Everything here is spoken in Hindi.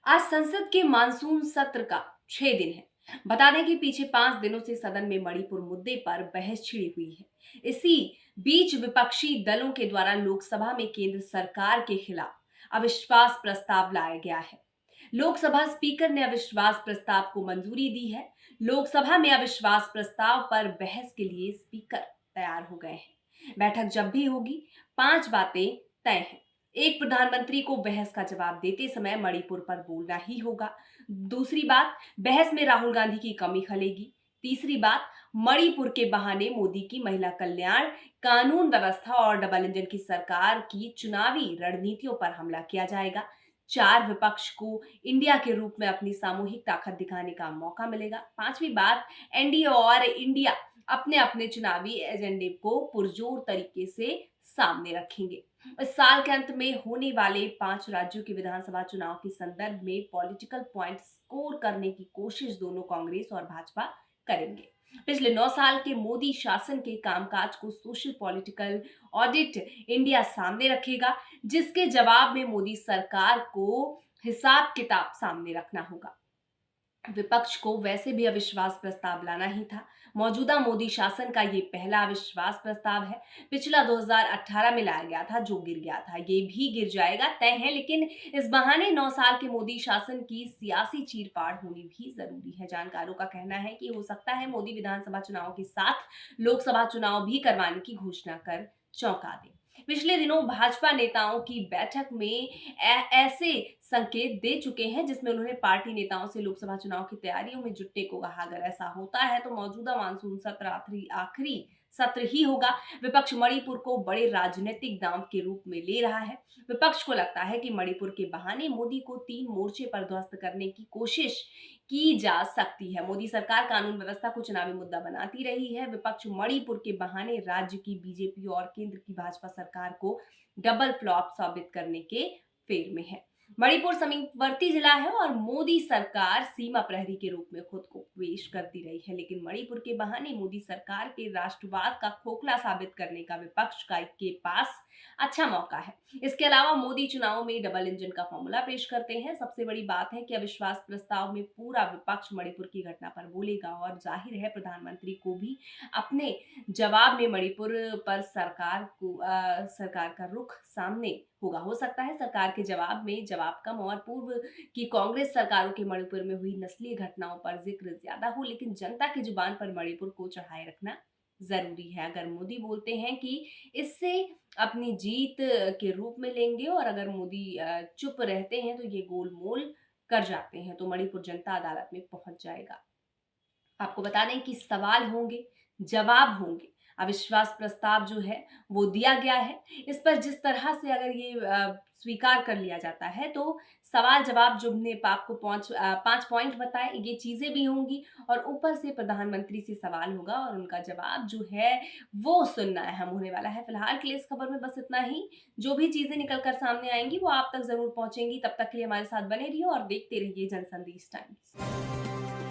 आज संसद के मानसून सत्र का 6 दिन है। बता दें कि पीछे 5 दिनों से सदन में मणिपुर मुद्दे पर बहस छिड़ी हुई है। इसी बीच विपक्षी दलों के द्वारा लोकसभा में केंद्र सरकार के खिलाफ अविश्वास प्रस्ताव लाया गया है। लोकसभा स्पीकर ने अविश्वास प्रस्ताव को मंजूरी दी है। लोकसभा में अविश्वास प्रस्ताव पर बहस के लिए स्पीकर तैयार हो गए हैं। बैठक जब भी होगी, 5 बातें तय हैं। एक, प्रधानमंत्री को बहस का जवाब देते समय मणिपुर पर बोलना ही होगा। दूसरी बात, बहस में राहुल गांधी की कमी खलेगी। तीसरी बात, मणिपुर के बहाने मोदी की महिला कल्याण, कानून व्यवस्था और डबल इंजन की सरकार की चुनावी रणनीतियों पर हमला किया जाएगा। 4, विपक्ष को इंडिया के रूप में अपनी सामूहिक ताकत दिखाने का मौका मिलेगा। पांचवी बात, एनडीए और इंडिया अपने अपने चुनावी एजेंडे को पुरजोर तरीके से सामने रखेंगे। इस साल के अंत में होने वाले 5 राज्यों के विधानसभा चुनाव के संदर्भ में पॉलिटिकल पॉइंट स्कोर करने की कोशिश दोनों कांग्रेस और भाजपा करेंगे। पिछले 9 साल के मोदी शासन के कामकाज को सोशल पॉलिटिकल ऑडिट इंडिया सामने रखेगा, जिसके जवाब में मोदी सरकार को हिसाब किताब सामने रखना होगा। विपक्ष को वैसे भी अविश्वास प्रस्ताव लाना ही था। मौजूदा मोदी शासन का ये पहला अविश्वास प्रस्ताव है। पिछला 2018 में लाया गया था, जो गिर गया था। ये भी गिर जाएगा तय है, लेकिन इस बहाने 9 साल के मोदी शासन की सियासी चीरफाड़ होनी भी जरूरी है। जानकारों का कहना है कि हो सकता है मोदी विधानसभा चुनाव के साथ लोकसभा चुनाव भी करवाने की घोषणा कर चौंका दे। पिछले दिनों भाजपा नेताओं की बैठक में ऐसे संकेत दे चुके हैं, जिसमें उन्होंने पार्टी नेताओं से लोकसभा चुनाव की तैयारियों में जुटने को कहा। अगर ऐसा होता है तो मौजूदा मानसून सत्र आखिरी सत्र ही होगा। विपक्ष मणिपुर को बड़े राजनीतिक दांव के रूप में ले रहा है। विपक्ष को लगता है कि मणिपुर के बहाने मोदी को 3 मोर्चे पर ध्वस्त करने की कोशिश की जा सकती है। मोदी सरकार कानून व्यवस्था को चुनावी मुद्दा बनाती रही है। विपक्ष मणिपुर के बहाने राज्य की बीजेपी और केंद्र की भाजपा सरकार को डबल फ्लॉप साबित करने के फेर में है। मणिपुर समीपवर्ती जिला है और मोदी सरकार सीमा प्रहरी के रूप में खुद को पेश करती रही है, लेकिन मणिपुर के बहाने मोदी सरकार के राष्ट्रवाद का खोखला साबित करने का विपक्ष का के पास अच्छा मौका है। इसके अलावा मोदी चुनाव में डबल इंजन का फॉर्मूला पेश करते हैं। सबसे बड़ी बात है कि अविश्वास प्रस्ताव में पूरा विपक्ष मणिपुर की घटना पर बोलेगा और जाहिर है प्रधानमंत्री को भी अपने जवाब में मणिपुर पर सरकार का रुख सामने होगा। हो सकता है सरकार के जवाब में जवाब कम और पूर्व की कांग्रेस सरकारों के मणिपुर में हुई नस्लीय घटनाओं पर जिक्र ज्यादा हो, लेकिन जनता की जुबान पर मणिपुर को चढ़ाए रखना जरूरी है। अगर मोदी बोलते हैं कि इससे अपनी जीत के रूप में लेंगे और अगर मोदी चुप रहते हैं तो ये गोलमोल कर जाते हैं, तो मणिपुर जनता अदालत में पहुंच जाएगा। आपको बता दें कि सवाल होंगे, जवाब होंगे। अविश्वास प्रस्ताव जो है वो दिया गया है। इस पर जिस तरह से अगर ये स्वीकार कर लिया जाता है तो सवाल जवाब जो हमने आपको 5 पॉइंट बताए, ये चीजें भी होंगी और ऊपर से प्रधानमंत्री से सवाल होगा और उनका जवाब जो है वो सुनना अहम होने वाला है। फिलहाल के लिए इस खबर में बस इतना ही। जो भी चीजें निकल कर सामने आएंगी वो आप तक जरूर पहुंचेंगी। तब तक के लिए हमारे साथ बने रहिए और देखते रहिए जनसंदेश टाइम्स।